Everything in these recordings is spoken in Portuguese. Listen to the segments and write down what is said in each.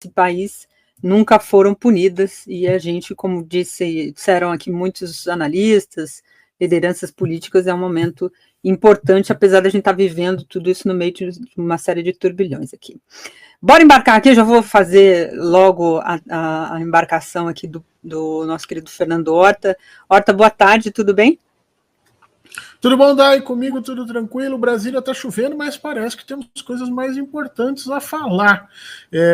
país nunca foram punidas, e a gente, como disseram aqui muitos analistas, lideranças políticas, é um momento importante, apesar de a gente estar vivendo tudo isso no meio de uma série de turbilhões aqui. Bora embarcar aqui, já vou fazer logo a embarcação aqui do nosso querido Fernando Horta. Horta, boa tarde, tudo bem? Tudo bom, Dai? Comigo tudo tranquilo. Brasília está chovendo, mas parece que temos coisas mais importantes a falar.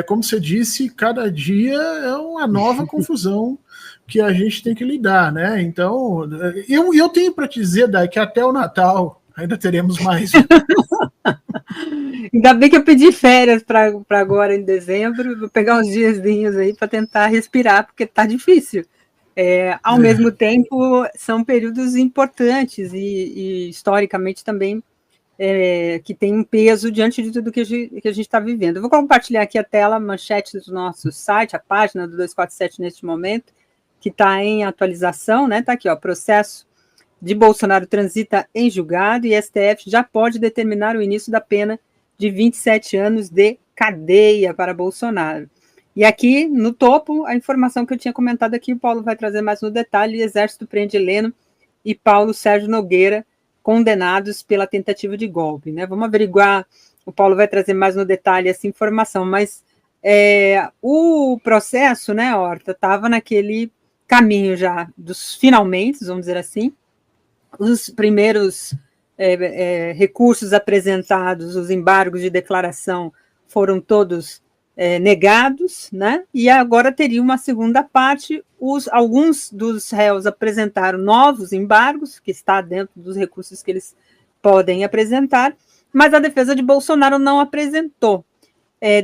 Como você disse, cada dia é uma nova confusão que a gente tem que lidar, né? Então, eu tenho para te dizer, Dai, que até o Natal ainda teremos mais. Ainda bem que eu pedi férias para agora em dezembro, vou pegar uns diazinhos aí para tentar respirar, porque tá difícil. Ao mesmo tempo, são períodos importantes e historicamente também que tem um peso diante de tudo que a gente está vivendo. Eu vou compartilhar aqui a tela, a manchete do nosso site, a página do 247 neste momento, que está em atualização, né? Está aqui, ó, processo de Bolsonaro transita em julgado e STF já pode determinar o início da pena de 27 anos de cadeia para Bolsonaro. E aqui, no topo, a informação que eu tinha comentado aqui, o Paulo vai trazer mais no detalhe: Exército prende Heleno e Paulo Sérgio Nogueira, condenados pela tentativa de golpe. Né? Vamos averiguar, o Paulo vai trazer mais no detalhe essa informação, mas o processo, né, Horta, estava naquele caminho já dos finalmente, vamos dizer assim. Os primeiros recursos apresentados, os embargos de declaração, foram todos negados, né? E agora teria uma segunda parte. Alguns dos réus apresentaram novos embargos, que está dentro dos recursos que eles podem apresentar, mas a defesa de Bolsonaro não apresentou.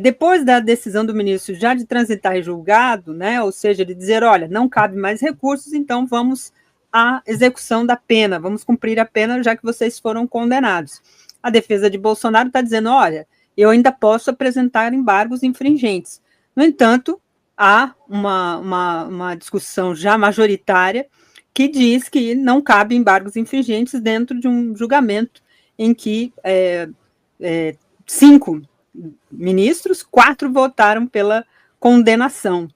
Depois da decisão do ministro já de transitar em julgado, né? Ou seja, de dizer, olha, não cabe mais recursos, então vamos à execução da pena, vamos cumprir a pena já que vocês foram condenados. A defesa de Bolsonaro está dizendo, olha, eu ainda posso apresentar embargos infringentes. No entanto, há uma discussão já majoritária que diz que não cabe embargos infringentes dentro de um julgamento em que 5 ministros, 4 votaram pela condenação.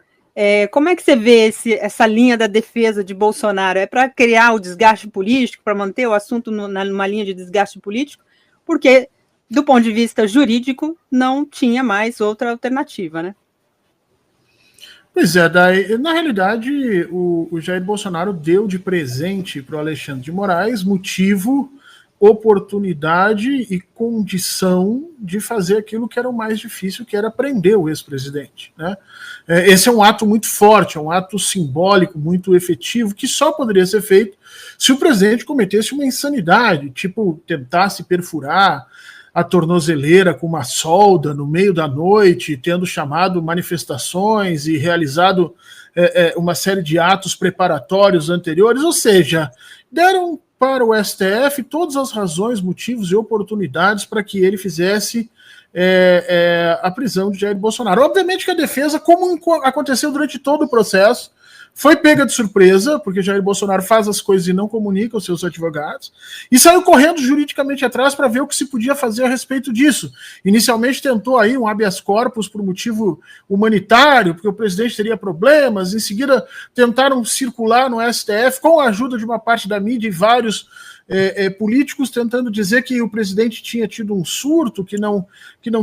Como é que você vê essa linha da defesa de Bolsonaro? É para criar o desgaste político, para manter o assunto numa linha de desgaste político? Porque do ponto de vista jurídico, não tinha mais outra alternativa, né? Pois é, daí, na realidade, o Jair Bolsonaro deu de presente para o Alexandre de Moraes motivo, oportunidade e condição de fazer aquilo que era o mais difícil, que era prender o ex-presidente. Né? Esse é um ato muito forte, é um ato simbólico, muito efetivo, que só poderia ser feito se o presidente cometesse uma insanidade, tipo tentasse perfurar a tornozeleira com uma solda no meio da noite, tendo chamado manifestações e realizado uma série de atos preparatórios anteriores, ou seja, deram para o STF todas as razões, motivos e oportunidades para que ele fizesse a prisão de Jair Bolsonaro. Obviamente que a defesa, como aconteceu durante todo o processo, foi pega de surpresa, porque Jair Bolsonaro faz as coisas e não comunica aos seus advogados, e saiu correndo juridicamente atrás para ver o que se podia fazer a respeito disso. Inicialmente tentou aí um habeas corpus por motivo humanitário, porque o presidente teria problemas, em seguida tentaram circular no STF com a ajuda de uma parte da mídia e vários políticos tentando dizer que o presidente tinha tido um surto, que não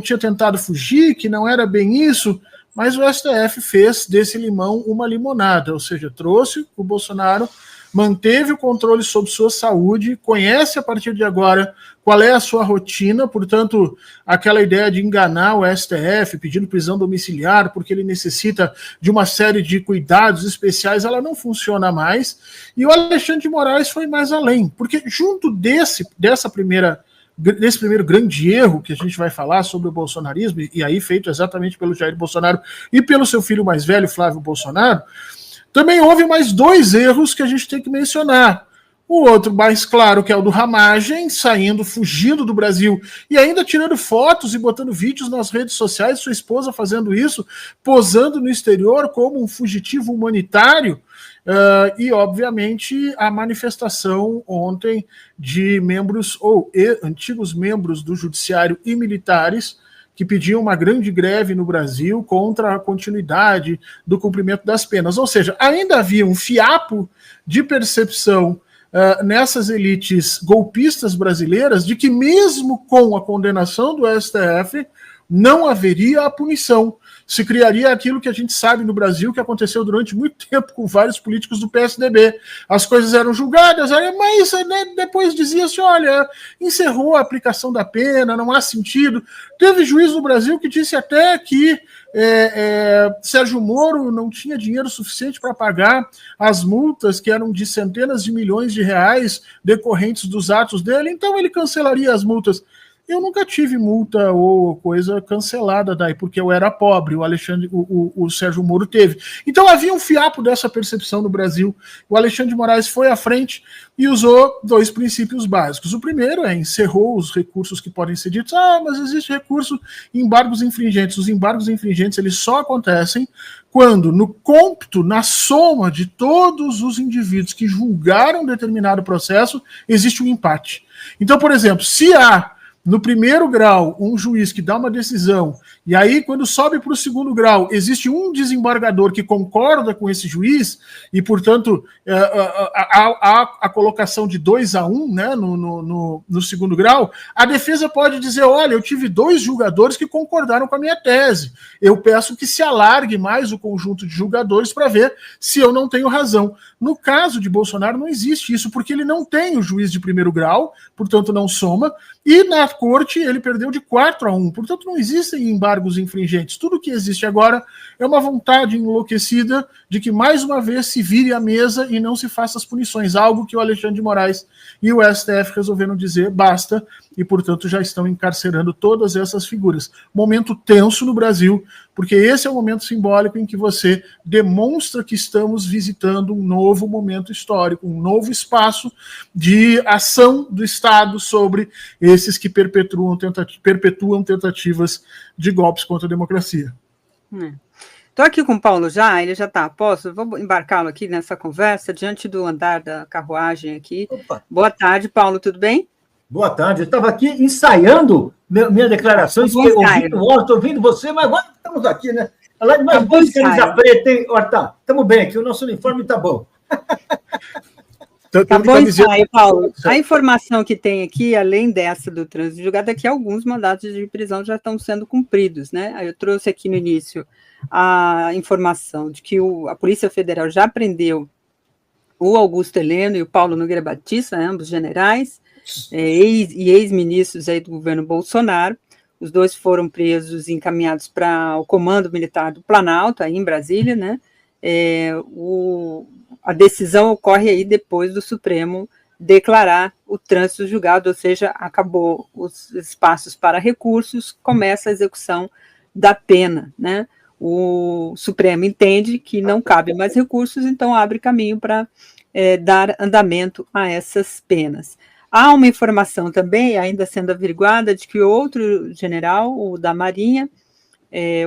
tinha tentado fugir, que não era bem isso. Mas o STF fez desse limão uma limonada, ou seja, trouxe o Bolsonaro, manteve o controle sobre sua saúde, conhece a partir de agora qual é a sua rotina, portanto, aquela ideia de enganar o STF, pedindo prisão domiciliar, porque ele necessita de uma série de cuidados especiais, ela não funciona mais. E o Alexandre de Moraes foi mais além, porque junto desse primeiro grande erro que a gente vai falar sobre o bolsonarismo, e aí feito exatamente pelo Jair Bolsonaro e pelo seu filho mais velho, Flávio Bolsonaro, também houve mais 2 erros que a gente tem que mencionar. O outro mais claro, que é o do Ramagem, fugindo do Brasil e ainda tirando fotos e botando vídeos nas redes sociais, sua esposa fazendo isso, posando no exterior como um fugitivo humanitário. E, obviamente, a manifestação ontem de membros ou antigos membros do judiciário e militares que pediam uma grande greve no Brasil contra a continuidade do cumprimento das penas. Ou seja, ainda havia um fiapo de percepção nessas elites golpistas brasileiras de que mesmo com a condenação do STF não haveria a punição. Se criaria aquilo que a gente sabe no Brasil que aconteceu durante muito tempo com vários políticos do PSDB. As coisas eram julgadas, mas depois dizia-se, olha, encerrou a aplicação da pena, não há sentido. Teve juiz no Brasil que disse até que Sérgio Moro não tinha dinheiro suficiente para pagar as multas que eram de centenas de milhões de reais decorrentes dos atos dele, então ele cancelaria as multas. Eu nunca tive multa ou coisa cancelada daí, porque eu era pobre, o Sérgio Moro teve. Então havia um fiapo dessa percepção no Brasil. O Alexandre de Moraes foi à frente e usou 2 princípios básicos. O primeiro encerrou os recursos que podem ser ditos, mas existe recurso em embargos infringentes. Os embargos infringentes eles só acontecem quando, no cômputo, na soma de todos os indivíduos que julgaram determinado processo, existe um empate. Então, por exemplo, se há no primeiro grau, um juiz que dá uma decisão, e aí, quando sobe para o segundo grau, existe um desembargador que concorda com esse juiz, e, portanto, a colocação de 2-1, né, no segundo grau, a defesa pode dizer, olha, eu tive 2 julgadores que concordaram com a minha tese. Eu peço que se alargue mais o conjunto de julgadores para ver se eu não tenho razão. No caso de Bolsonaro, não existe isso, porque ele não tem o juiz de primeiro grau, portanto, não soma, e na corte ele perdeu de 4-1, portanto não existem embargos infringentes. Tudo que existe agora é uma vontade enlouquecida de que mais uma vez se vire a mesa e não se faça as punições, algo que o Alexandre de Moraes e o STF resolveram dizer basta, e portanto já estão encarcerando todas essas figuras. Momento tenso no Brasil, porque esse é o momento simbólico em que você demonstra que estamos visitando um novo momento histórico, um novo espaço de ação do Estado sobre esses que perpetuam tentativas de golpes contra a democracia. Estou aqui com o Paulo já, ele já está a posto, vou embarcá-lo aqui nessa conversa, diante do andar da carruagem aqui. Opa. Boa tarde, Paulo, tudo bem? Boa tarde, eu estava aqui ensaiando minha declaração, estou ouvindo você, mas agora estamos aqui, né? Lá de mais dois camisa preta, hein? Tá, estamos bem aqui, o nosso uniforme está bom. Tá bom ensaio, Paulo. A informação que tem aqui, além dessa do trânsito julgado, é que alguns mandados de prisão já estão sendo cumpridos, né? Eu trouxe aqui no início a informação de que a Polícia Federal já prendeu o Augusto Heleno e o Paulo Nogueira Batista, ambos generais, e ex-ministros aí do governo Bolsonaro. Os 2 foram presos e encaminhados para o Comando Militar do Planalto, aí em Brasília, né? A decisão ocorre aí depois do Supremo declarar o trânsito julgado, ou seja, acabou os espaços para recursos, começa a execução da pena, né? O Supremo entende que não cabe mais recursos, então abre caminho para dar andamento a essas penas. Há uma informação também, ainda sendo averiguada, de que outro general, o da Marinha,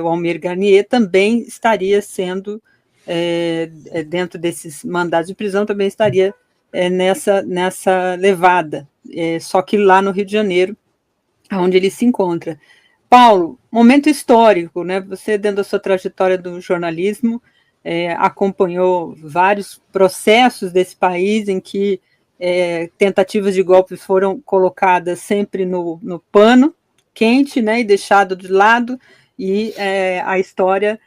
o Almir Garnier, também estaria sendo dentro desses mandados de prisão, também estaria nessa levada, só que lá no Rio de Janeiro, onde ele se encontra. Paulo, momento histórico, né? Você, dentro da sua trajetória do jornalismo, acompanhou vários processos desse país em que tentativas de golpe foram colocadas sempre no pano quente, né, e deixado de lado, e a história...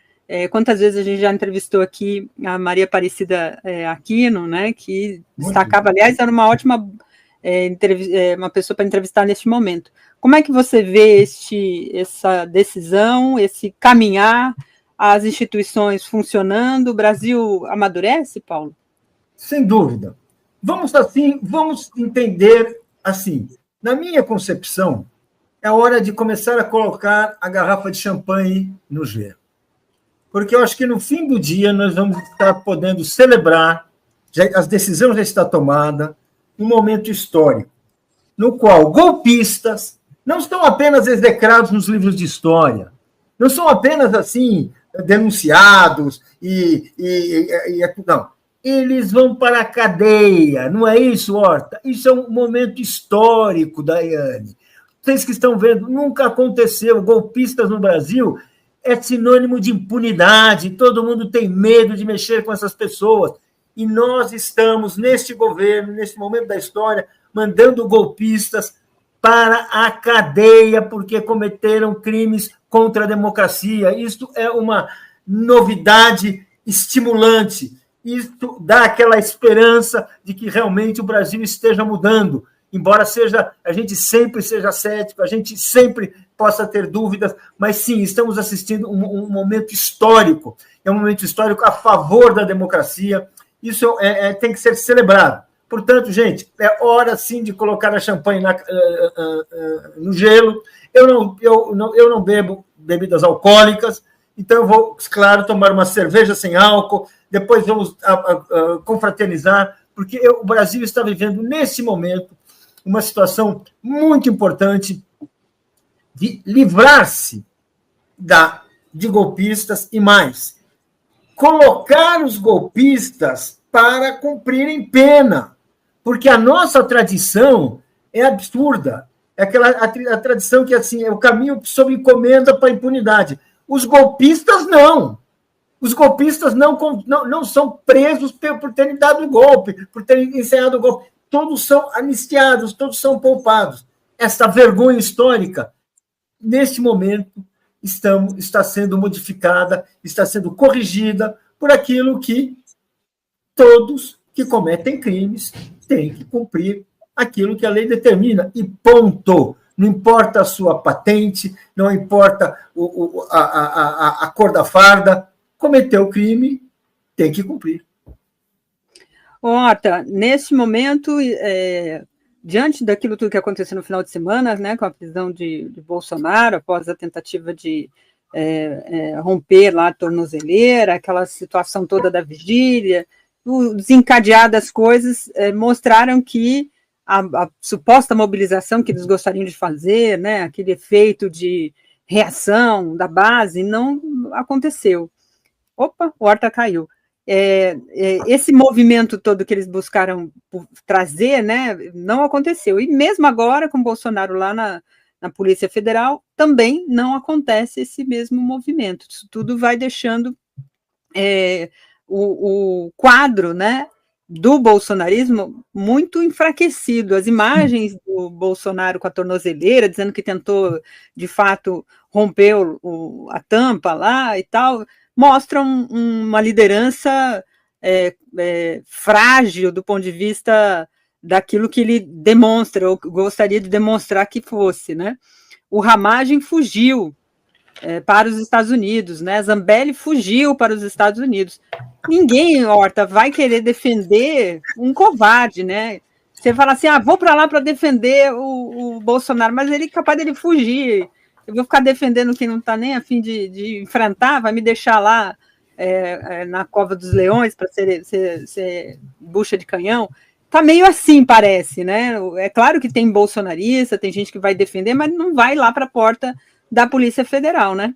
quantas vezes a gente já entrevistou aqui a Maria Aparecida Aquino, né, que destacava, aliás, era uma ótima uma pessoa para entrevistar neste momento. Como é que você vê essa decisão, esse caminhar, as instituições funcionando, o Brasil amadurece, Paulo? Sem dúvida. Vamos entender assim, na minha concepção, é hora de começar a colocar a garrafa de champanhe no gelo. Porque eu acho que no fim do dia nós vamos estar podendo celebrar, a decisão já está tomada, um momento histórico, no qual golpistas não estão apenas execrados nos livros de história, não são apenas assim denunciados não. Eles vão para a cadeia, não é isso, Horta? Isso é um momento histórico, Daiane. vocês que estão vendo, nunca aconteceu. Golpistas no Brasil é sinônimo de impunidade, todo mundo tem medo de mexer com essas pessoas. E nós estamos, neste governo, neste momento da história, mandando golpistas para a cadeia porque cometeram crimes contra a democracia. Isso é uma novidade estimulante. Isso dá aquela esperança de que realmente o Brasil esteja mudando, embora a gente sempre seja cético, a gente sempre possa ter dúvidas, mas sim, estamos assistindo um momento histórico, é um momento histórico a favor da democracia. Isso tem que ser celebrado. Portanto, gente, é hora sim de colocar a champanhe no gelo. Eu não bebo bebidas alcoólicas, então eu vou, claro, tomar uma cerveja sem álcool, depois vamos confraternizar, porque o Brasil está vivendo, nesse momento, uma situação muito importante de livrar-se de golpistas e mais, colocar os golpistas para cumprirem pena, porque a nossa tradição é absurda, é a tradição que assim, é o caminho sob encomenda para a impunidade. Os golpistas não. Os golpistas não são presos por terem dado golpe, por terem ensaiado o golpe. Todos são anistiados, todos são poupados. Essa vergonha histórica, neste momento, está sendo modificada, está sendo corrigida por aquilo que todos que cometem crimes têm que cumprir aquilo que a lei determina. E ponto. Não importa a sua patente, não importa a cor da farda, cometeu o crime, tem que cumprir. Horta, nesse momento, diante daquilo tudo que aconteceu no final de semana, né, com a prisão de Bolsonaro, após a tentativa de romper lá a tornozeleira, aquela situação toda da vigília, o desencadear das coisas, mostraram que a suposta mobilização que eles gostariam de fazer, né, aquele efeito de reação da base, não aconteceu. Opa, o Horta caiu. Esse movimento todo que eles buscaram trazer, né, não aconteceu. E mesmo agora, com Bolsonaro lá na Polícia Federal, também não acontece esse mesmo movimento. Isso tudo vai deixando o quadro, né, do bolsonarismo muito enfraquecido. As imagens do Bolsonaro com a tornozeleira, dizendo que tentou, de fato, romper a tampa lá e tal, mostram uma liderança frágil do ponto de vista daquilo que ele demonstra, ou gostaria de demonstrar que fosse, né? O Ramagem fugiu para os Estados Unidos, né? Zambelli fugiu para os Estados Unidos. Ninguém, Horta, vai querer defender um covarde, né? Você fala assim, vou para lá para defender o Bolsonaro, mas ele é capaz dele fugir. Eu vou ficar defendendo quem não está nem a fim de enfrentar, vai me deixar lá na Cova dos Leões para ser bucha de canhão. Tá meio assim, parece, né? É claro que tem bolsonarista, tem gente que vai defender, mas não vai lá para a porta da Polícia Federal, né?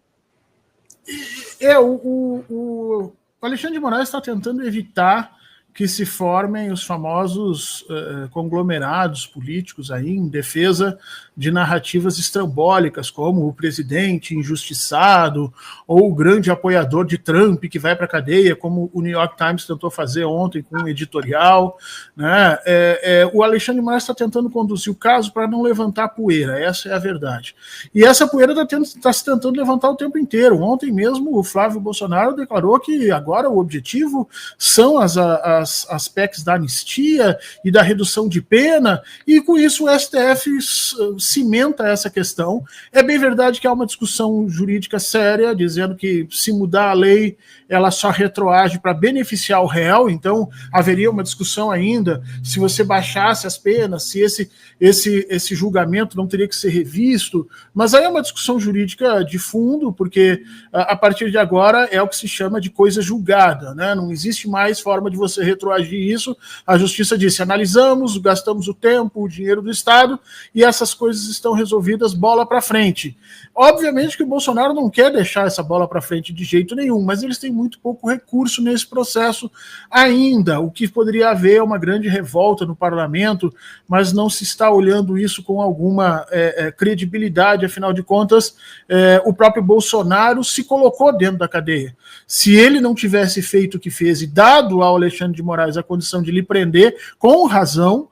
O Alexandre de Moraes está tentando evitar que se formem os famosos conglomerados políticos aí em defesa de narrativas estrambólicas, como o presidente injustiçado ou o grande apoiador de Trump que vai para a cadeia, como o New York Times tentou fazer ontem com um editorial, né? O Alexandre de Moraes está tentando conduzir o caso para não levantar poeira, essa é a verdade. E essa poeira está se tentando levantar o tempo inteiro. Ontem mesmo o Flávio Bolsonaro declarou que agora o objetivo são as PECs da anistia e da redução de pena, e com isso o STF cimenta essa questão. É bem verdade que há uma discussão jurídica séria, dizendo que se mudar a lei, ela só retroage para beneficiar o réu, então haveria uma discussão ainda se você baixasse as penas, se esse julgamento não teria que ser revisto, mas aí é uma discussão jurídica de fundo, porque a partir de agora é o que se chama de coisa julgada, né? Não existe mais forma de você retroagir isso, a justiça disse, analisamos, gastamos o tempo, o dinheiro do Estado, e essas coisas estão resolvidas, bola para frente. Obviamente que o Bolsonaro não quer deixar essa bola para frente de jeito nenhum, mas eles têm muito pouco recurso nesse processo ainda. O que poderia haver é uma grande revolta no parlamento, mas não se está olhando isso com alguma credibilidade, afinal de contas, o próprio Bolsonaro se colocou dentro da cadeia. Se ele não tivesse feito o que fez e dado ao Alexandre de Moraes a condição de lhe prender, com razão,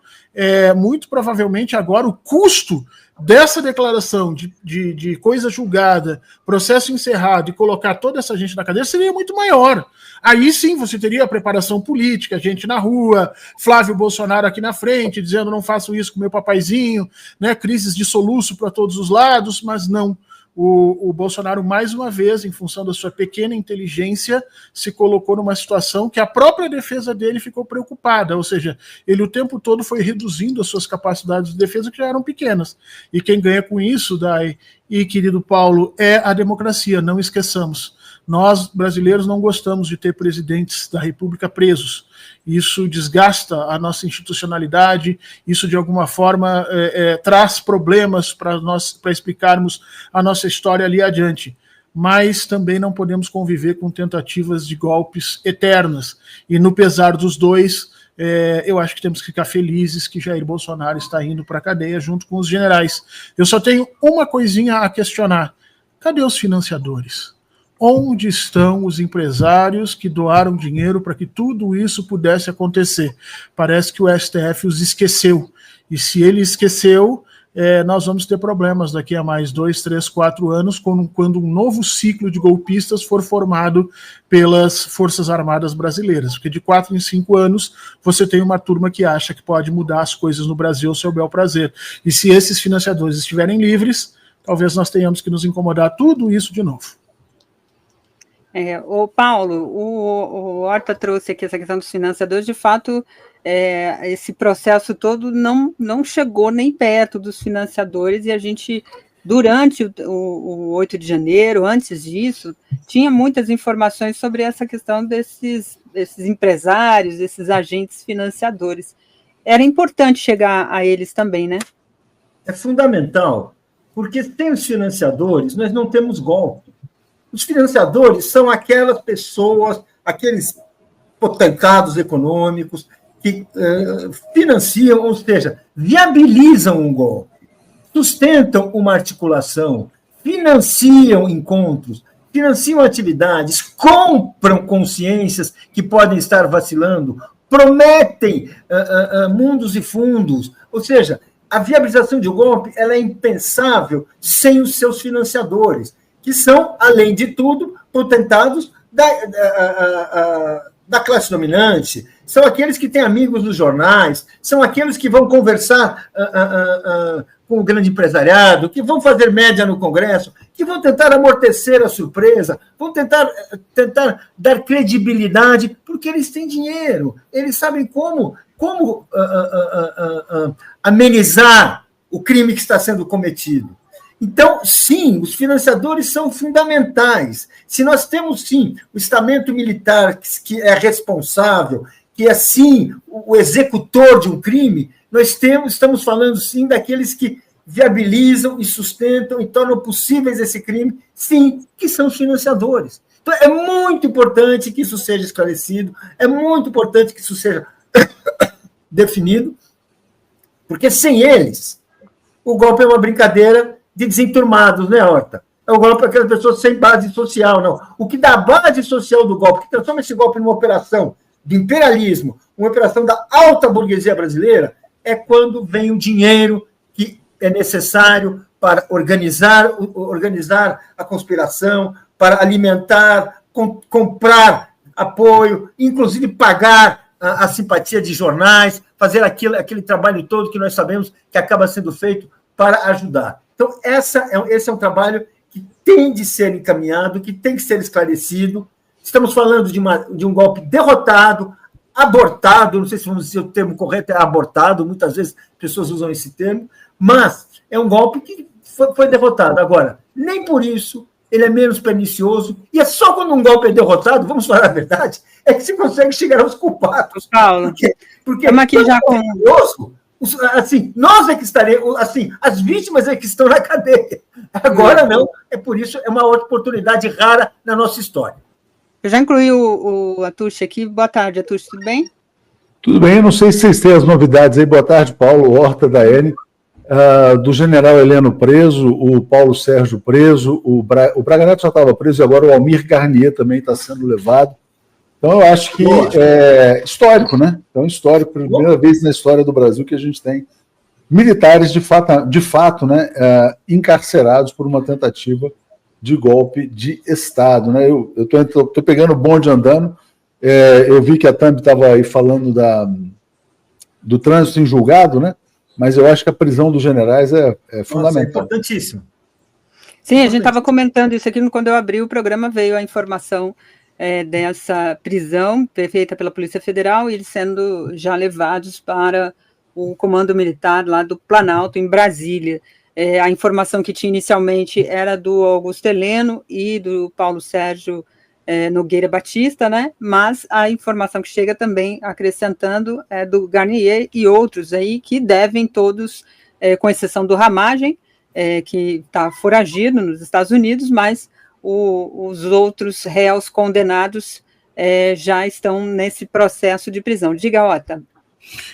muito provavelmente agora o custo dessa declaração de coisa julgada, processo encerrado e colocar toda essa gente na cadeia seria muito maior. Aí sim você teria a preparação política, gente na rua, Flávio Bolsonaro aqui na frente, dizendo não façam isso com meu papaizinho, né, crises de soluço para todos os lados, mas não. O Bolsonaro, mais uma vez, em função da sua pequena inteligência, se colocou numa situação que a própria defesa dele ficou preocupada, ou seja, ele o tempo todo foi reduzindo as suas capacidades de defesa, que já eram pequenas. E quem ganha com isso, Dai e querido Paulo, é a democracia, não esqueçamos. Nós, brasileiros, não gostamos de ter presidentes da República presos. Isso desgasta a nossa institucionalidade, isso de alguma forma traz problemas para explicarmos a nossa história ali adiante. Mas também não podemos conviver com tentativas de golpes eternas. E no pesar dos dois, eu acho que temos que ficar felizes que Jair Bolsonaro está indo para a cadeia junto com os generais. Eu só tenho uma coisinha a questionar. Cadê os financiadores? Onde estão os empresários que doaram dinheiro para que tudo isso pudesse acontecer? Parece que o STF os esqueceu. E se ele esqueceu, nós vamos ter problemas daqui a mais 2, 3, 4 anos, quando um novo ciclo de golpistas for formado pelas Forças Armadas brasileiras. Porque de 4 em 5 anos, você tem uma turma que acha que pode mudar as coisas no Brasil ao seu bel prazer. E se esses financiadores estiverem livres, talvez nós tenhamos que nos incomodar tudo isso de novo. O Paulo, o Horta trouxe aqui essa questão dos financiadores, de fato, esse processo todo não chegou nem perto dos financiadores, e a gente, durante o 8 de janeiro, antes disso, tinha muitas informações sobre essa questão desses empresários, desses agentes financiadores. Era importante chegar a eles também, né? É fundamental, porque sem os financiadores, nós não temos golpe. Os financiadores são aquelas pessoas, aqueles potentados econômicos que financiam, ou seja, viabilizam um golpe, sustentam uma articulação, financiam encontros, financiam atividades, compram consciências que podem estar vacilando, prometem mundos e fundos. Ou seja, a viabilização de um golpe ela é impensável sem os seus financiadores, que são, além de tudo, potentados da classe dominante, são aqueles que têm amigos nos jornais, são aqueles que vão conversar com o grande empresariado, que vão fazer média no Congresso, que vão tentar amortecer a surpresa, vão tentar dar credibilidade, porque eles têm dinheiro, eles sabem como amenizar o crime que está sendo cometido. Então, sim, os financiadores são fundamentais. Se nós temos, sim, o estamento militar que é responsável, que é, sim, o executor de um crime, nós estamos falando, sim, daqueles que viabilizam e sustentam e tornam possíveis esse crime, sim, que são os financiadores. Então, é muito importante que isso seja esclarecido, é muito importante que isso seja definido, porque sem eles, o golpe é uma brincadeira de desenturmados, né, Horta? É o golpe para aquelas pessoas sem base social, não. O que dá a base social do golpe, que transforma esse golpe numa operação de imperialismo, uma operação da alta burguesia brasileira, é quando vem o dinheiro que é necessário para organizar a conspiração, para alimentar, comprar apoio, inclusive pagar a simpatia de jornais, fazer aquele trabalho todo que nós sabemos que acaba sendo feito para ajudar. Então, esse é um trabalho que tem de ser encaminhado, que tem que ser esclarecido. Estamos falando de um golpe derrotado, abortado, não sei se vamos dizer o termo correto é abortado, muitas vezes pessoas usam esse termo, mas é um golpe que foi derrotado. Agora, nem por isso ele é menos pernicioso, e é só quando um golpe é derrotado, vamos falar a verdade, é que se consegue chegar aos culpados. Paulo, porque estamos aqui já com... Assim, nós é que estaremos, assim, as vítimas é que estão na cadeia. Agora não, é por isso, é uma oportunidade rara na nossa história. Eu já incluí o Atushi aqui. Boa tarde, Atushi, tudo bem? Tudo bem, não sei se vocês têm as novidades aí. Boa tarde, Paulo, Horta, Daiane. Do general Heleno preso, o Paulo Sérgio preso, o Braga Neto já estava preso e agora o Almir Garnier também está sendo levado. Então, eu acho que é histórico, né? Então, histórico, primeira vez na história do Brasil que a gente tem militares de fato, né, encarcerados por uma tentativa de golpe de Estado, né? Eu estou pegando o bonde andando. Eu vi que a Thumb estava aí falando do trânsito em julgado, né? Mas eu acho que a prisão dos generais é fundamental. É importantíssimo. Sim, a gente estava comentando isso aqui quando eu abri o programa, veio a informação dessa prisão feita pela Polícia Federal e eles sendo já levados para o comando militar lá do Planalto, em Brasília. A informação que tinha inicialmente era do Augusto Heleno e do Paulo Sérgio Nogueira Batista, né? Mas a informação que chega também, acrescentando, é do Garnier e outros aí que devem todos, com exceção do Ramagem, que está foragido nos Estados Unidos, mas os outros réus condenados já estão nesse processo de prisão. Diga, Ota.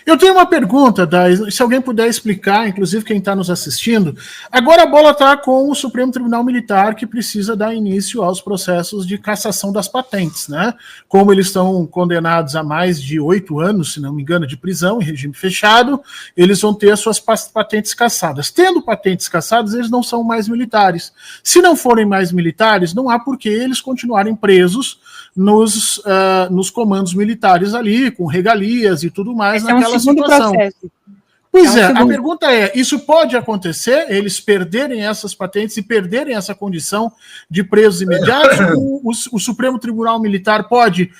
Eu tenho uma pergunta, se alguém puder explicar, inclusive quem está nos assistindo. Agora a bola está com o Supremo Tribunal Militar, que precisa dar início aos processos de cassação das patentes, né? Como eles estão condenados a mais de 8 anos, se não me engano, de prisão em regime fechado, eles vão ter as suas patentes cassadas. Tendo patentes cassadas, eles não são mais militares. Se não forem mais militares, não há por que eles continuarem presos nos comandos militares ali, com regalias e tudo mais. Esse naquela situação. Processo. Pois a pergunta é, isso pode acontecer, eles perderem essas patentes e perderem essa condição de presos imediatos? O Supremo Tribunal Militar pode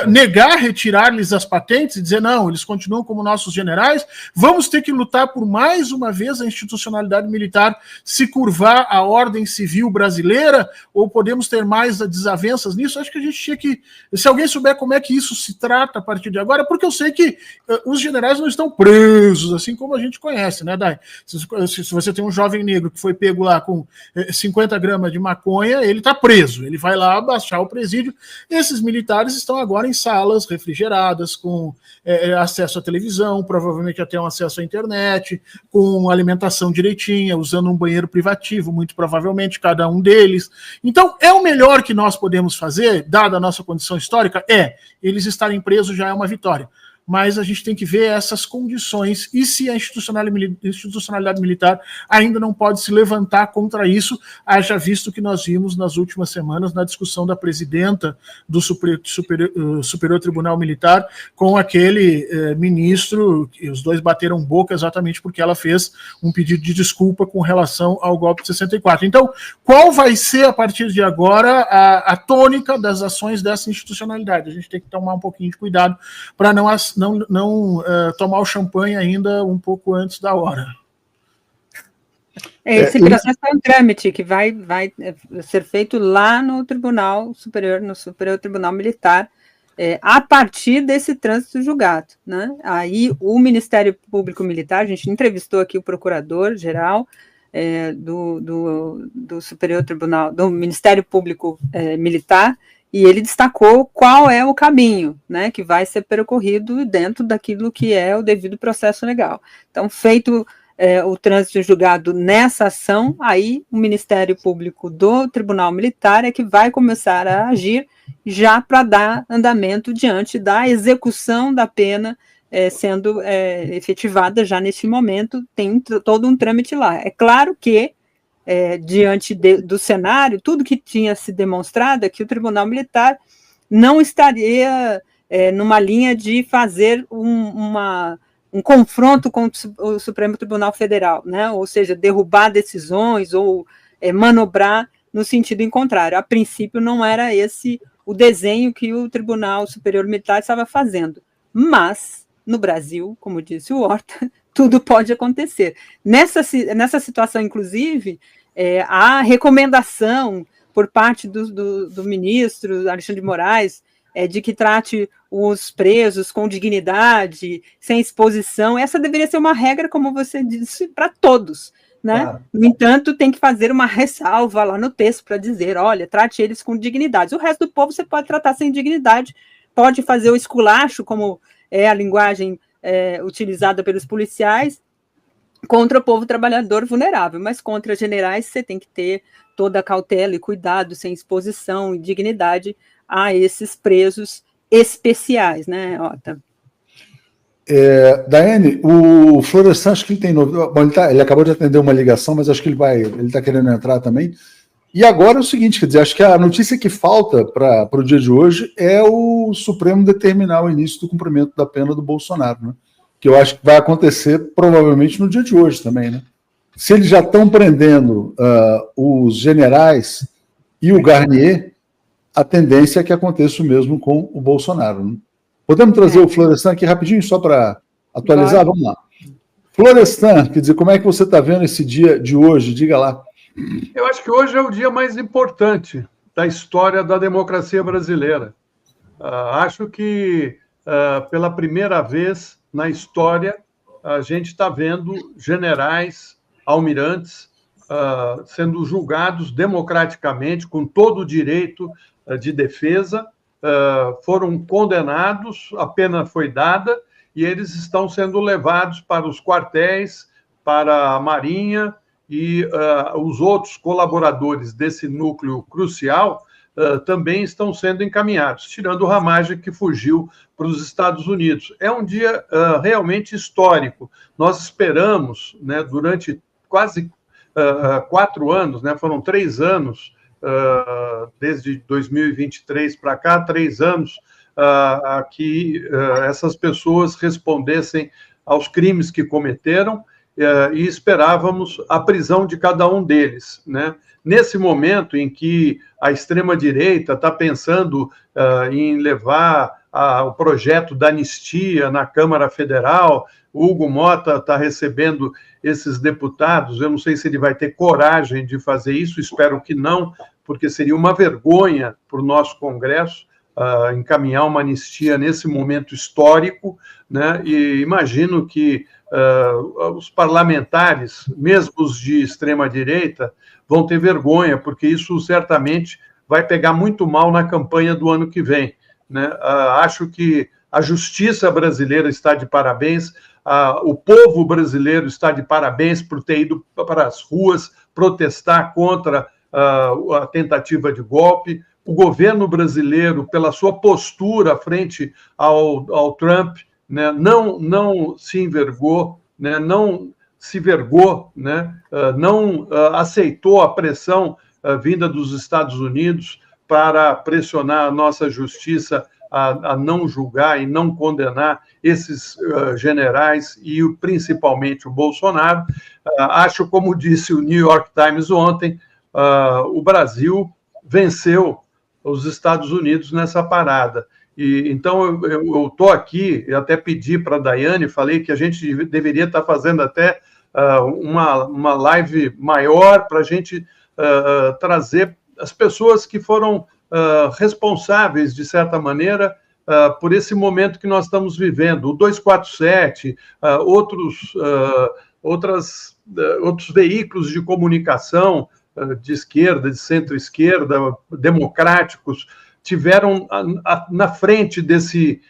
negar, retirar-lhes as patentes e dizer, não, eles continuam como nossos generais? Vamos ter que lutar por mais uma vez a institucionalidade militar se curvar à ordem civil brasileira? Ou podemos ter mais desavenças nisso? Acho que a gente tinha que, se alguém souber como é que isso se trata a partir de agora, porque eu sei que os generais não estão presos, assim como a gente conhece, né, Dai? Se você tem um jovem negro que foi pego lá com 50 gramas de maconha, ele está preso, ele vai lá baixar o presídio. Esses militares estão agora em salas refrigeradas, com acesso à televisão, provavelmente até um acesso à internet, com alimentação direitinha, usando um banheiro privativo, muito provavelmente, cada um deles. Então, é o melhor que nós podemos fazer, dada a nossa condição histórica, eles estarem presos já é uma vitória. Mas a gente tem que ver essas condições e se a institucionalidade militar ainda não pode se levantar contra isso, haja visto que nós vimos nas últimas semanas na discussão da presidenta do Superior Tribunal Militar com aquele ministro, que os dois bateram boca exatamente porque ela fez um pedido de desculpa com relação ao golpe de 64. Então, qual vai ser, a partir de agora, a tônica das ações dessa institucionalidade? A gente tem que tomar um pouquinho de cuidado para não tomar o champanhe ainda um pouco antes da hora. Esse processo é um trâmite que vai ser feito lá no Tribunal Superior, no Superior Tribunal Militar, a partir desse trânsito julgado, né? Aí o Ministério Público Militar, a gente entrevistou aqui o Procurador-Geral do Superior Tribunal, do Ministério Público Militar, e ele destacou qual é o caminho, né, que vai ser percorrido dentro daquilo que é o devido processo legal. Então, feito o trânsito julgado nessa ação, aí o Ministério Público do Tribunal Militar é que vai começar a agir já para dar andamento diante da execução da pena sendo efetivada já neste momento, tem todo um trâmite lá. É claro que diante do cenário, tudo que tinha se demonstrado é que o Tribunal Militar não estaria numa linha de fazer um confronto com o Supremo Tribunal Federal, né? Ou seja, derrubar decisões ou manobrar no sentido contrário. A princípio, não era esse o desenho que o Tribunal Superior Militar estava fazendo. Mas, no Brasil, como disse o Horta, tudo pode acontecer. Nessa situação, inclusive, a recomendação por parte do ministro Alexandre de Moraes, de que trate os presos com dignidade, sem exposição. Essa deveria ser uma regra, como você disse, para todos, né? Claro. No entanto, tem que fazer uma ressalva lá no texto para dizer, olha, trate eles com dignidade. O resto do povo você pode tratar sem dignidade, pode fazer o esculacho, como é a linguagem utilizada pelos policiais, contra o povo trabalhador vulnerável, mas contra generais você tem que ter toda a cautela e cuidado, sem exposição e dignidade a esses presos especiais, né, Ota? Daiane, o Florestan, acho que ele tem novidade. Bom, ele acabou de atender uma ligação, mas acho que ele está querendo entrar também. E agora é o seguinte, quer dizer, acho que a notícia que falta para o dia de hoje é o Supremo determinar o início do cumprimento da pena do Bolsonaro, né? Que eu acho que vai acontecer provavelmente no dia de hoje também, né? Se eles já estão prendendo os generais e o Garnier, a tendência é que aconteça o mesmo com o Bolsonaro, né? Podemos trazer o Florestan aqui rapidinho, só para atualizar? Vamos lá. Florestan, quer dizer, como é que você está vendo esse dia de hoje? Diga lá. Eu acho que hoje é o dia mais importante da história da democracia brasileira. Acho que, pela primeira vez na história, a gente está vendo generais, almirantes, sendo julgados democraticamente, com todo o direito de defesa, foram condenados, a pena foi dada, e eles estão sendo levados para os quartéis, para a Marinha, e os outros colaboradores desse núcleo crucial também estão sendo encaminhados, tirando o Ramagem, que fugiu para os Estados Unidos. É um dia realmente histórico. Nós esperamos, né, durante quase 4 anos, né, foram 3 anos, desde 2023 para cá, 3 anos, que essas pessoas respondessem aos crimes que cometeram, e esperávamos a prisão de cada um deles, né? Nesse momento em que a extrema-direita está pensando em levar o projeto da anistia na Câmara Federal, o Hugo Mota está recebendo esses deputados, eu não sei se ele vai ter coragem de fazer isso, espero que não, porque seria uma vergonha para o nosso Congresso encaminhar uma anistia nesse momento histórico, né? E imagino que os parlamentares, mesmo os de extrema-direita, vão ter vergonha, porque isso certamente vai pegar muito mal na campanha do ano que vem, né? Acho que a justiça brasileira está de parabéns, o povo brasileiro está de parabéns por ter ido para as ruas protestar contra a tentativa de golpe, o governo brasileiro, pela sua postura frente ao Trump, né, não se envergou, né, não se vergou, né, não aceitou a pressão vinda dos Estados Unidos para pressionar a nossa justiça a não julgar e não condenar esses generais e principalmente o Bolsonaro. Acho, como disse o New York Times ontem, o Brasil venceu os Estados Unidos nessa parada. E, então, eu estou aqui, eu até pedi para a Daiane, falei que a gente deveria estar fazendo até uma live maior para a gente trazer as pessoas que foram responsáveis, de certa maneira, por esse momento que nós estamos vivendo. O 247, outros veículos de comunicação de esquerda, de centro-esquerda, democráticos, tiveram na frente desse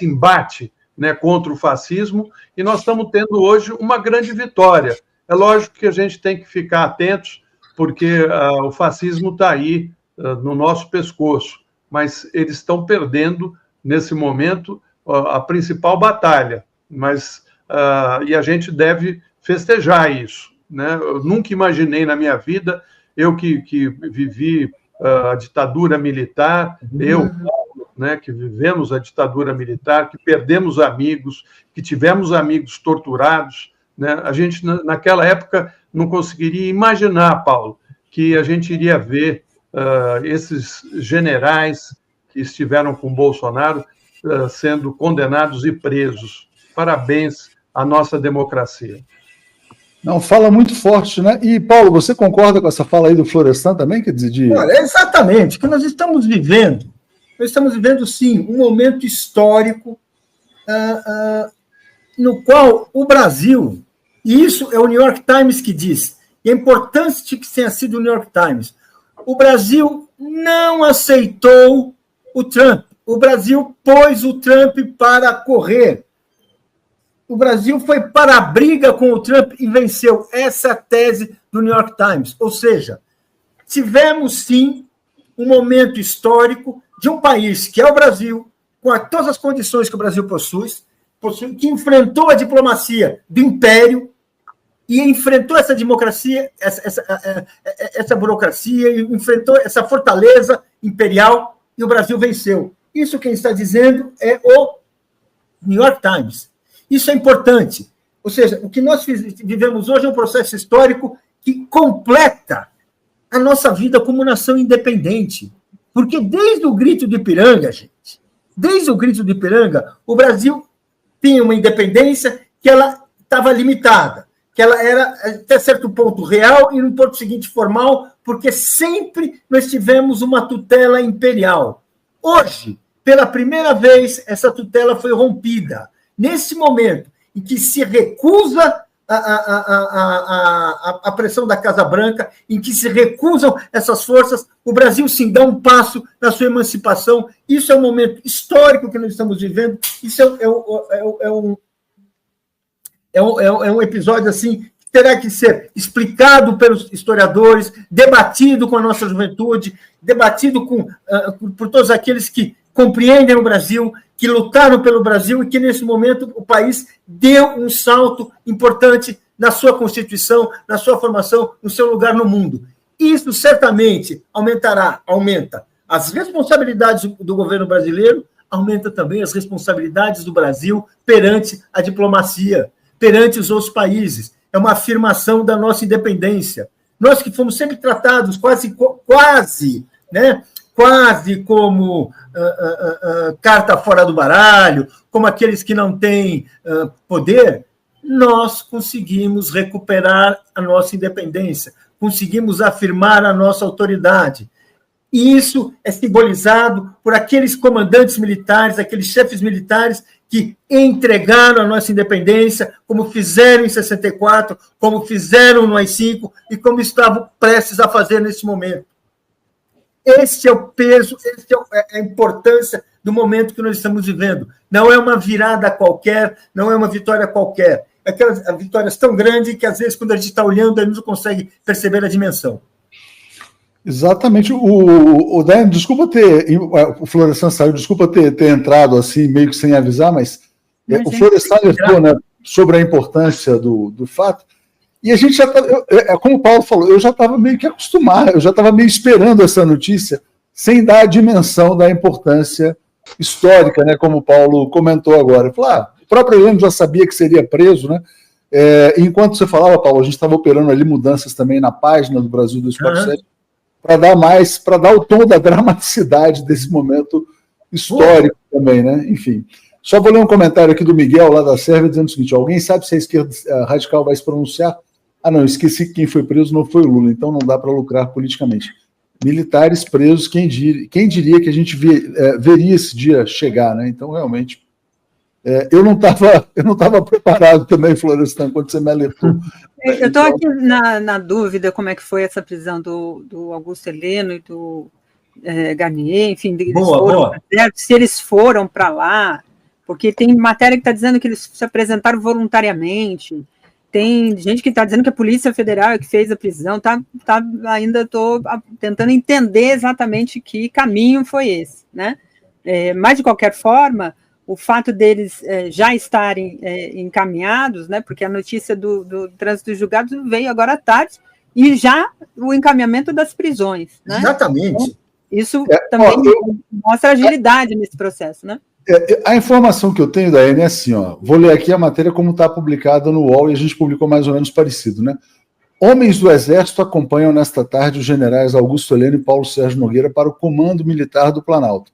embate, né, contra o fascismo, e nós estamos tendo hoje uma grande vitória. É lógico que a gente tem que ficar atentos, porque o fascismo está aí no nosso pescoço, mas eles estão perdendo, nesse momento, a principal batalha, e a gente deve festejar isso, né? Eu nunca imaginei na minha vida, eu que vivi a ditadura militar, né, que vivemos a ditadura militar, que perdemos amigos, que tivemos amigos torturados, né? A gente, naquela época, não conseguiria imaginar, Paulo, que a gente iria ver esses generais que estiveram com Bolsonaro sendo condenados e presos. Parabéns à nossa democracia. Não, fala muito forte, né? E, Paulo, você concorda com essa fala aí do Florestan também? Quer dizer, Olha, exatamente, que nós estamos vivendo, sim, um momento histórico no qual o Brasil, e isso é o New York Times que diz, e é importante que tenha sido o New York Times, o Brasil não aceitou o Trump, o Brasil pôs o Trump para correr. O Brasil foi para a briga com o Trump e venceu. Essa é a tese do New York Times. Ou seja, tivemos, sim, um momento histórico de um país, que é o Brasil, com todas as condições que o Brasil possui, que enfrentou a diplomacia do império e enfrentou essa democracia, essa burocracia, enfrentou essa fortaleza imperial e o Brasil venceu. Isso quem está dizendo é o New York Times. Isso é importante. Ou seja, o que nós vivemos hoje é um processo histórico que completa a nossa vida como nação independente. Porque desde o Grito de Ipiranga, gente, desde o Grito de Ipiranga, o Brasil tinha uma independência que ela estava limitada, que ela era até certo ponto real e no ponto seguinte formal, porque sempre nós tivemos uma tutela imperial. Hoje, pela primeira vez, essa tutela foi rompida. Nesse momento em que se recusa a pressão da Casa Branca, em que se recusam essas forças, o Brasil sim dá um passo na sua emancipação. Isso é um momento histórico que nós estamos vivendo. Isso é um episódio assim que terá que ser explicado pelos historiadores, debatido com a nossa juventude, debatido por todos aqueles que compreendem o Brasil, que lutaram pelo Brasil e que, nesse momento, o país deu um salto importante na sua Constituição, na sua formação, no seu lugar no mundo. Isso certamente aumenta as responsabilidades do governo brasileiro, aumenta também as responsabilidades do Brasil perante a diplomacia, perante os outros países. É uma afirmação da nossa independência. Nós que fomos sempre tratados quase como carta fora do baralho, como aqueles que não têm poder, nós conseguimos recuperar a nossa independência, conseguimos afirmar a nossa autoridade. E isso é simbolizado por aqueles comandantes militares, aqueles chefes militares que entregaram a nossa independência, como fizeram em 64, como fizeram no AI-5 e como estavam prestes a fazer nesse momento. Esse é o peso, é a importância do momento que nós estamos vivendo. Não é uma virada qualquer, não é uma vitória qualquer. É aquelas vitórias tão grandes que, às vezes, quando a gente está olhando, a gente não consegue perceber a dimensão. Exatamente. O Dan, desculpa o Florestan saiu, desculpa ter entrado assim, meio que sem avisar, mas o Florestan alertou, né, sobre a importância do fato. E a gente já está, como o Paulo falou, eu já estava meio que acostumado, eu já estava meio esperando essa notícia, sem dar a dimensão da importância histórica, né, como o Paulo comentou agora. O próprio Heleno já sabia que seria preso, né? Enquanto você falava, Paulo, a gente estava operando ali mudanças também na página do Brasil 247, para dar o tom da dramaticidade desse momento histórico também, né? Enfim. Só vou ler um comentário aqui do Miguel, lá da Sérvia, dizendo o seguinte: alguém sabe se a esquerda radical vai se pronunciar? Ah, não, esqueci que quem foi preso não foi o Lula, então não dá para lucrar politicamente. Militares presos, quem diria que a gente veria esse dia chegar, né? Então, realmente, eu não estava preparado também, Florestan, quando você me alertou. Eu estou aqui na dúvida como é que foi essa prisão do Augusto Heleno e do Garnier, enfim, se eles foram para lá, porque tem matéria que está dizendo que eles se apresentaram voluntariamente. Tem gente que está dizendo que a Polícia Federal é que fez a prisão. Ainda estou tentando entender exatamente que caminho foi esse, né? Mas, de qualquer forma, o fato deles já estarem encaminhados, né? Porque a notícia do trânsito julgado veio agora à tarde, e já o encaminhamento das prisões, né? Exatamente. Então, isso também mostra agilidade nesse processo, né? A informação que eu tenho da AN é assim, vou ler aqui a matéria como está publicada no UOL, e a gente publicou mais ou menos parecido, né? Homens do Exército acompanham nesta tarde os generais Augusto Heleno e Paulo Sérgio Nogueira para o Comando Militar do Planalto.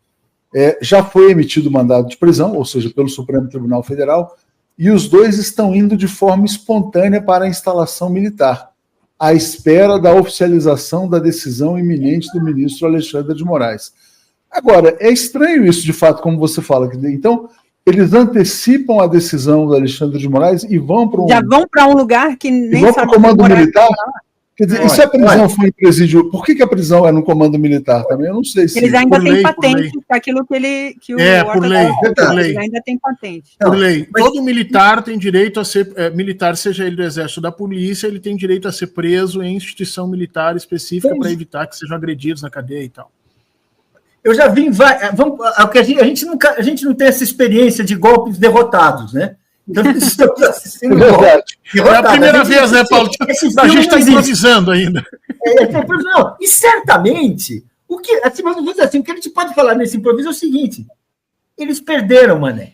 Já foi emitido mandado de prisão, ou seja, pelo Supremo Tribunal Federal, e os dois estão indo de forma espontânea para a instalação militar, à espera da oficialização da decisão iminente do ministro Alexandre de Moraes. Agora, é estranho isso, de fato, como você fala. Então, eles antecipam a decisão do Alexandre de Moraes e vão para um... Já vão para um lugar que nem vão para o comando militar? Quer dizer, e se a prisão olha, foi em presídio, por que a prisão é no comando militar também? Eu não sei se... Eles ainda Por têm lei, patente para aquilo que ele... Que por lei, por lei. Eles ainda têm patente. Por lei. mas- Todo militar tem direito a ser... militar, seja ele do Exército ou da Polícia, ele tem direito a ser preso em instituição militar específica para evitar que sejam agredidos na cadeia e tal. Eu já vi, a gente não tem essa experiência de golpes derrotados, né? Então, nós estamos assistindo golpes É a derrotados. primeira vez, né, Paulo? A gente está improvisando ainda. Não, e certamente, o que a gente pode falar nesse improviso é o seguinte: eles perderam, Mané.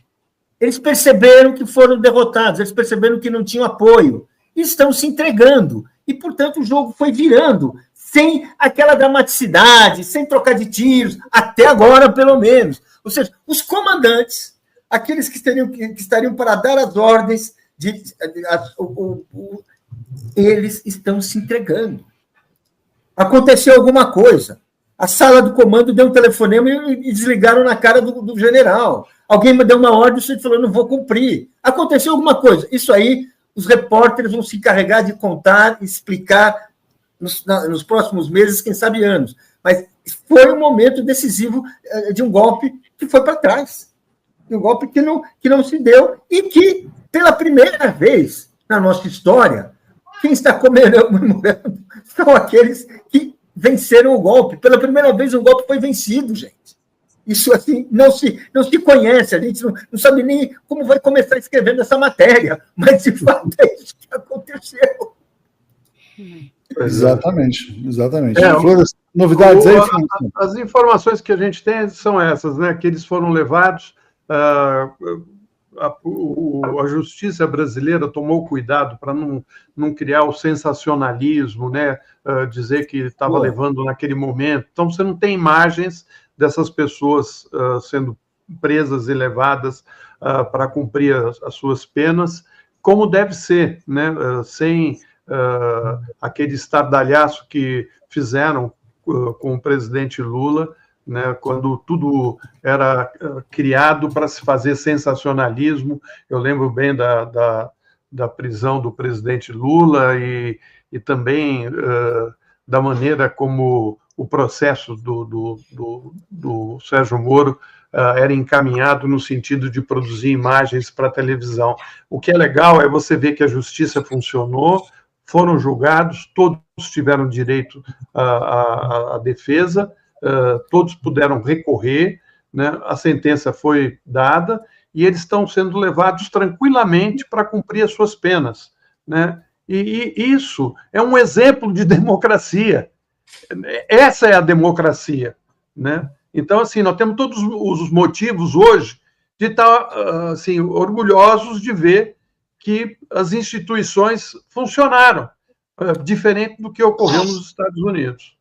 Eles perceberam que foram derrotados, eles perceberam que não tinham apoio, e estão se entregando. E, portanto, o jogo foi virando, sem aquela dramaticidade, sem trocar de tiros, até agora, pelo menos. Ou seja, os comandantes, aqueles que estariam para dar as ordens, eles estão se entregando. Aconteceu alguma coisa. A sala do comando deu um telefonema e desligaram na cara do general. Alguém me deu uma ordem e ele falou, não vou cumprir. Aconteceu alguma coisa. Isso aí, os repórteres vão se encarregar de contar, explicar nos próximos meses, quem sabe anos. Mas foi um momento decisivo de um golpe que foi para trás. Um golpe que não se deu e que, pela primeira vez na nossa história, quem está comemorando são aqueles que venceram o golpe. Pela primeira vez, um golpe foi vencido, gente. Isso assim não se conhece, a gente não sabe nem como vai começar escrevendo essa matéria, mas de fato é isso que aconteceu. Exatamente. Novidades aí, as informações que a gente tem são essas, né? Que eles foram levados. A justiça brasileira tomou cuidado para não criar o sensacionalismo, né? Dizer que estava levando naquele momento. Então, você não tem imagens dessas pessoas sendo presas e levadas para cumprir as suas penas, como deve ser, né? Sem aquele estardalhaço que fizeram com o presidente Lula, né, quando tudo era criado para se fazer sensacionalismo. Eu lembro bem da prisão do presidente Lula e também da maneira como o processo do Sérgio Moro era encaminhado no sentido de produzir imagens para a televisão. O que é legal é você ver que a justiça funcionou, foram julgados, todos tiveram direito à defesa, todos puderam recorrer, né? A sentença foi dada e eles estão sendo levados tranquilamente para cumprir as suas penas, né? E isso é um exemplo de democracia. Essa é a democracia, né? Então, assim, nós temos todos os motivos hoje de estar assim, orgulhosos de ver que as instituições funcionaram, diferente do que ocorreu nos Estados Unidos.